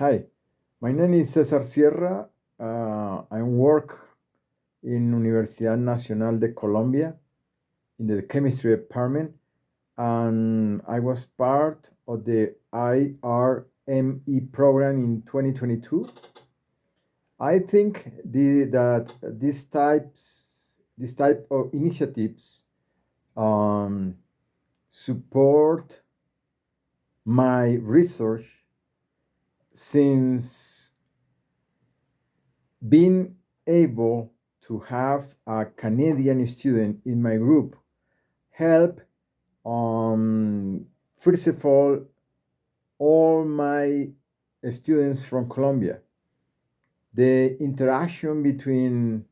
Hi, my name is César Sierra. I work in Universidad Nacional de Colombia in the chemistry department, and I was part of the IRME program in 2022. I think that this type of initiatives um, support my research since being able to have a Canadian student in my group help first of all my students from Colombia. The interaction between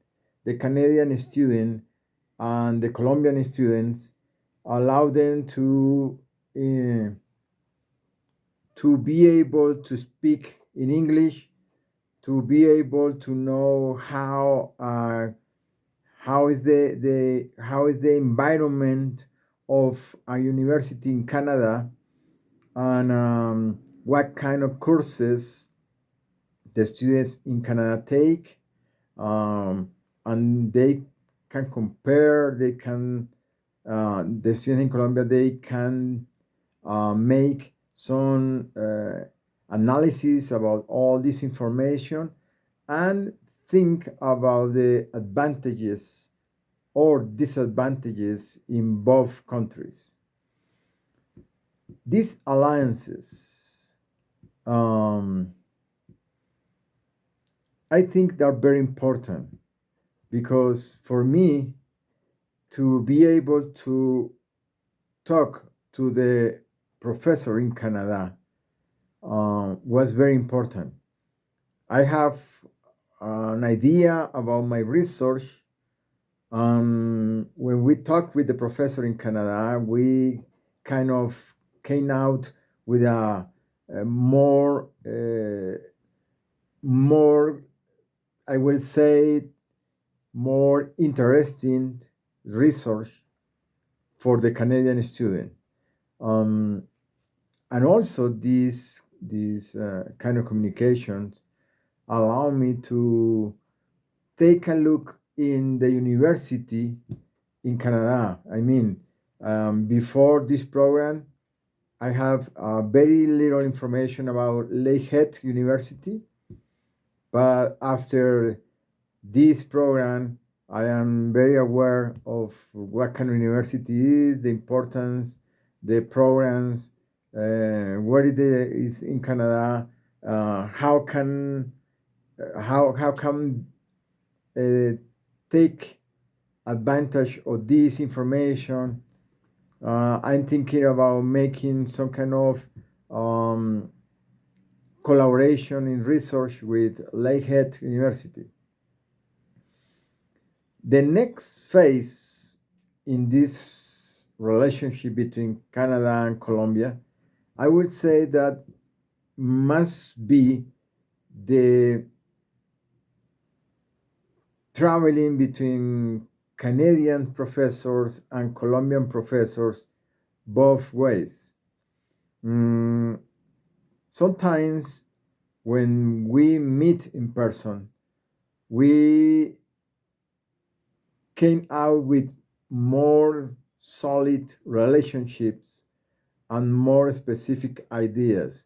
the Canadian student and the Colombian students allow them to be able to speak in English, to be able to know how is the environment of a university in Canada, and what kind of courses the students in Canada take, and they can compare. They can the students in Colombia, they can make some analysis about all this information and think about the advantages or disadvantages in both countries. These alliances, I think they're very important, because for me to be able to talk to the professor in Canada was very important. I have an idea about my research. When we talked with the professor in Canada, we kind of came out with a more, I will say, more interesting research for the Canadian student. And also these kind of communications allow me to take a look in the university in Canada. I mean, before this program, I have very little information about Lakehead University, but after this program, I am very aware of what kind of university is, the importance, the programs, what it is in Canada, how can take advantage of this information. I'm thinking about making some kind of collaboration in research with Lakehead University. The next phase in this relationship between Canada and Colombia, I would say that must be the traveling between Canadian professors and Colombian professors both ways. Sometimes when we meet in person, we came out with more solid relationships and more specific ideas.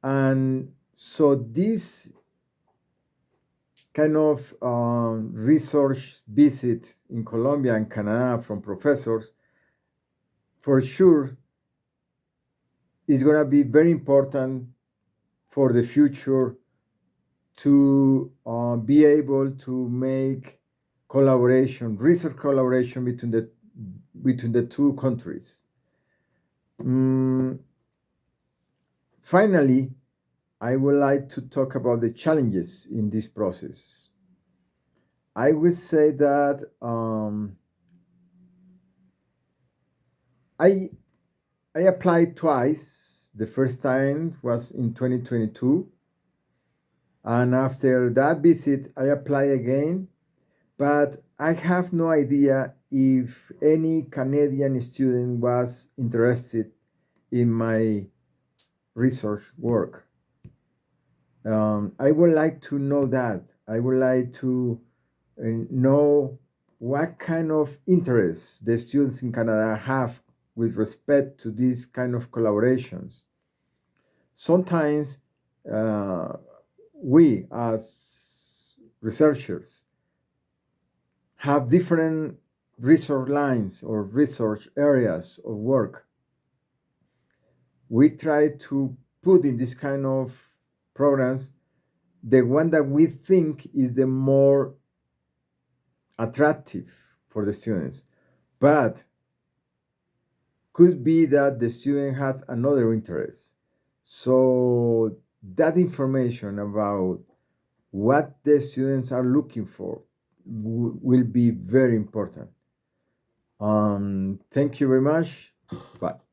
And so this kind of research visit in Colombia and Canada from professors, for sure, is going to be very important for the future to be able to make research collaboration between the two countries. Finally, I would like to talk about the challenges in this process. I would say that I applied twice. The first time was in 2022. And after that visit, I applied again. But I have no idea if any Canadian student was interested in my research work. I would like to know that. I would like to know what kind of interests the students in Canada have with respect to these kind of collaborations. Sometimes uh, we as researchers have different research lines or research areas of work. We try to put in this kind of programs the one that we think is the more attractive for the students. But could be that the student has another interest. So that information about what the students are looking for will be very important. Thank you very much. Bye.